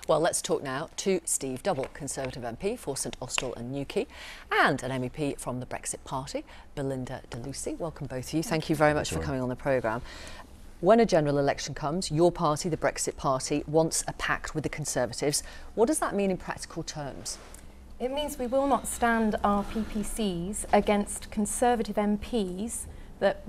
Well, let's talk now to Steve Double, Conservative MP for St Austell and Newquay, and an MEP from the Brexit Party, Belinda de Lucy. Welcome both of you. Thank you very much for coming on the programme. When a general election comes, your party, the Brexit Party, wants a pact with the Conservatives. What does that mean in practical terms? It means we will not stand our PPCs against Conservative MPs that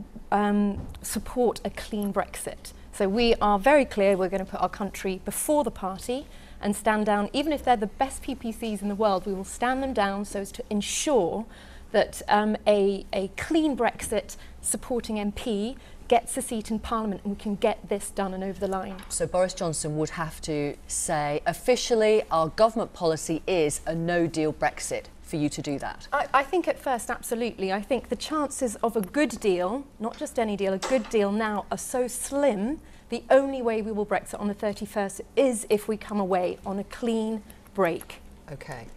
support a clean Brexit. So we are very clear we're going to put our country before the party and stand down. Even if they're the best PPCs in the world, we will stand them down so as to ensure that a clean Brexit supporting MP gets a seat in Parliament and we can get this done and over the line. So Boris Johnson would have to say, officially, our government policy is a no-deal Brexit, for you to do that? I think at first, absolutely. I think the chances of a good deal, not just any deal, a good deal now are so slim. The only way we will Brexit on the 31st is if we come away on a clean break. OK.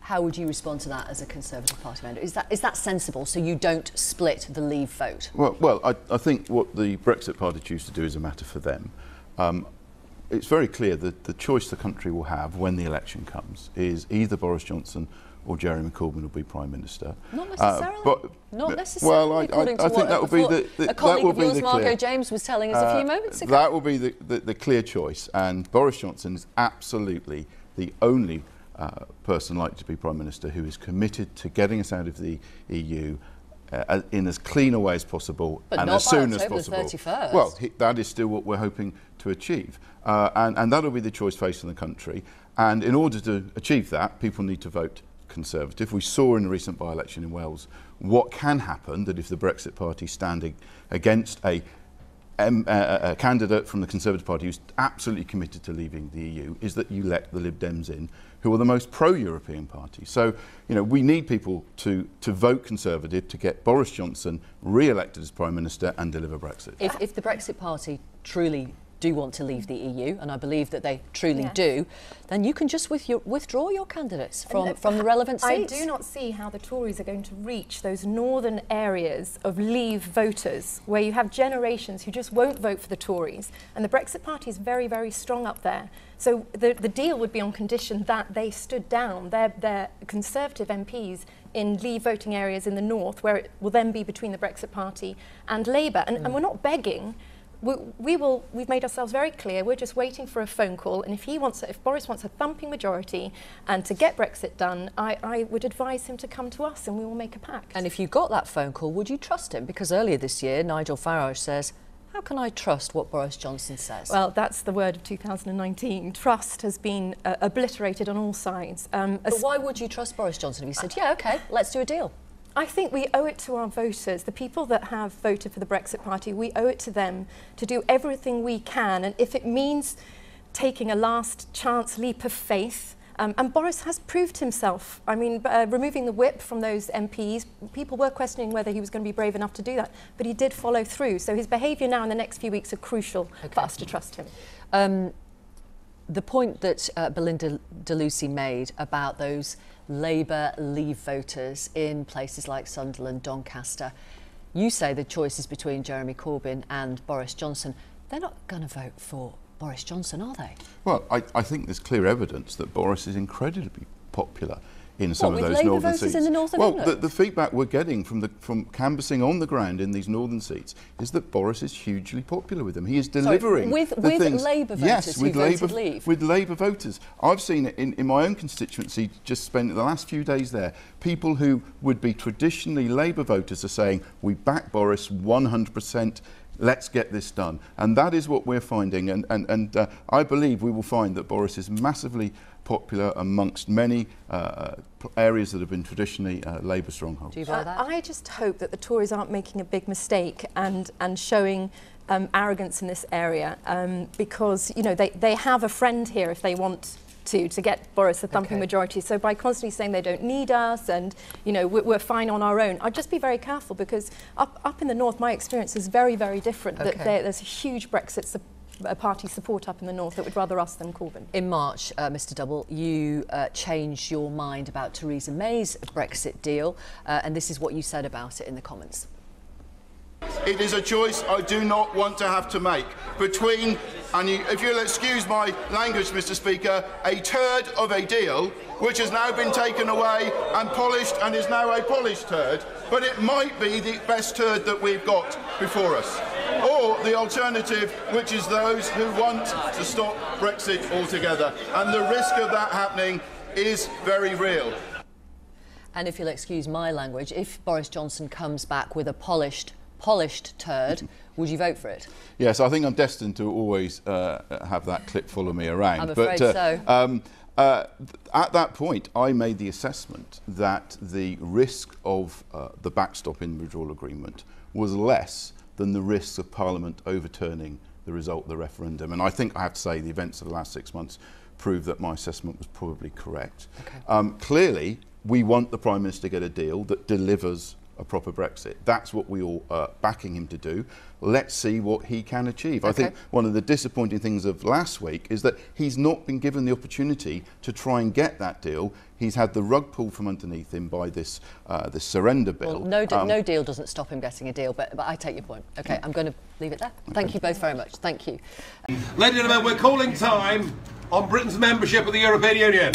How would you respond to that as a Conservative Party member? Is that sensible, so you don't split the Leave vote? Well, I think what the Brexit Party choose to do is a matter for them. It's very clear that the choice the country will have when the election comes is either Boris Johnson or Jeremy Corbyn will be Prime Minister. Not necessarily. Not necessarily. Well, I think that will be a colleague of yours, Margot James, was telling us a few moments ago. That will be the clear choice, and Boris Johnson is absolutely the only person likely to be Prime Minister who is committed to getting us out of the EU in as clean a way as possible and as soon as possible. 31st. Well, that is still what we're hoping to achieve, and that will be the choice facing the country. And in order to achieve that, people need to vote Conservative. We saw in the recent by-election in Wales what can happen, that if the Brexit Party standing against a candidate from the Conservative Party who's absolutely committed to leaving the EU, is that you let the Lib Dems in, who are the most pro-European party. So, you know, we need people to vote Conservative to get Boris Johnson re-elected as Prime Minister and deliver Brexit. If the Brexit Party truly do want to leave the EU, and I believe that they truly do, then you can just withdraw your candidates from the relevant seats. I do not see how the Tories are going to reach those northern areas of Leave voters where you have generations who just won't vote for the Tories, and the Brexit Party is very, very strong up there. So the deal would be on condition that they stood down their Conservative MPs in Leave voting areas in the north, where it will then be between the Brexit Party and Labour. And we're not begging. We've made ourselves very clear. We're just waiting for a phone call, and if Boris wants a thumping majority and to get Brexit done, I would advise him to come to us, and we will make a pact. And if you got that phone call, would you trust him? Because earlier this year, Nigel Farage says, how can I trust what Boris Johnson says? Well, that's the word of 2019. Trust has been obliterated on all sides. But why would you trust Boris Johnson if he said, yeah, OK, let's do a deal? I think we owe it to our voters, the people that have voted for the Brexit Party, we owe it to them to do everything we can. And if it means taking a last chance leap of faith, and Boris has proved himself. I mean, removing the whip from those MPs, people were questioning whether he was going to be brave enough to do that, but he did follow through. So his behaviour now in the next few weeks are crucial for us to trust him. The point that Belinda de Lucy made about those Labour Leave voters in places like Sunderland, Doncaster, you say the choice is between Jeremy Corbyn and Boris Johnson. They're not going to vote for Boris Johnson, are they? Well, I think there's clear evidence that Boris is incredibly popular in some of those Labour northern voters seats. In the north of England? The feedback we're getting from canvassing on the ground in these northern seats is that Boris is hugely popular with them. He is delivering with things. Labour voters who voted Leave? With Labour voters. I've seen it in my own constituency, just spent the last few days there. People who would be traditionally Labour voters are saying, we back Boris 100%. Let's get this done. And that is what we're finding. And I believe we will find that Boris is massively popular amongst many areas that have been traditionally Labour strongholds. Do you buy that? I just hope that the Tories aren't making a big mistake and showing arrogance in this area, because, you know, they have a friend here if they want to get Boris a thumping majority. So by constantly saying they don't need us and, you know, we're fine on our own, I'd just be very careful, because up in the north, my experience is very, very different. That there's a huge Brexit party support up in the north that would rather us than Corbyn. In March, Mr Double, you changed your mind about Theresa May's Brexit deal, and this is what you said about it in the comments. it is a choice I do not want to have to make between, and if you'll excuse my language, Mr. Speaker, a turd of a deal which has now been taken away and polished and is now a polished turd, but it might be the best turd that we've got before us. Or the alternative, which is those who want to stop Brexit altogether. And the risk of that happening is very real. And if you'll excuse my language, if Boris Johnson comes back with a polished turd, would you vote for it? Yes, I think I'm destined to always have that clip follow me around. I'm afraid so. At that point, I made the assessment that the risk of the backstop in the withdrawal agreement was less than the risks of Parliament overturning the result of the referendum. And I think I have to say the events of the last 6 months prove that my assessment was probably correct. Okay. Clearly, we want the Prime Minister to get a deal that delivers a proper Brexit. That's what we all are backing him to do. Let's see what he can achieve. Okay. I think one of the disappointing things of last week is that he's not been given the opportunity to try and get that deal. He's had the rug pulled from underneath him by this this surrender bill. Well, no deal doesn't stop him getting a deal, but I take your point. Okay, I'm going to leave it there. Thank you both very much. Thank you. Ladies and gentlemen, we're calling time on Britain's membership of the European Union.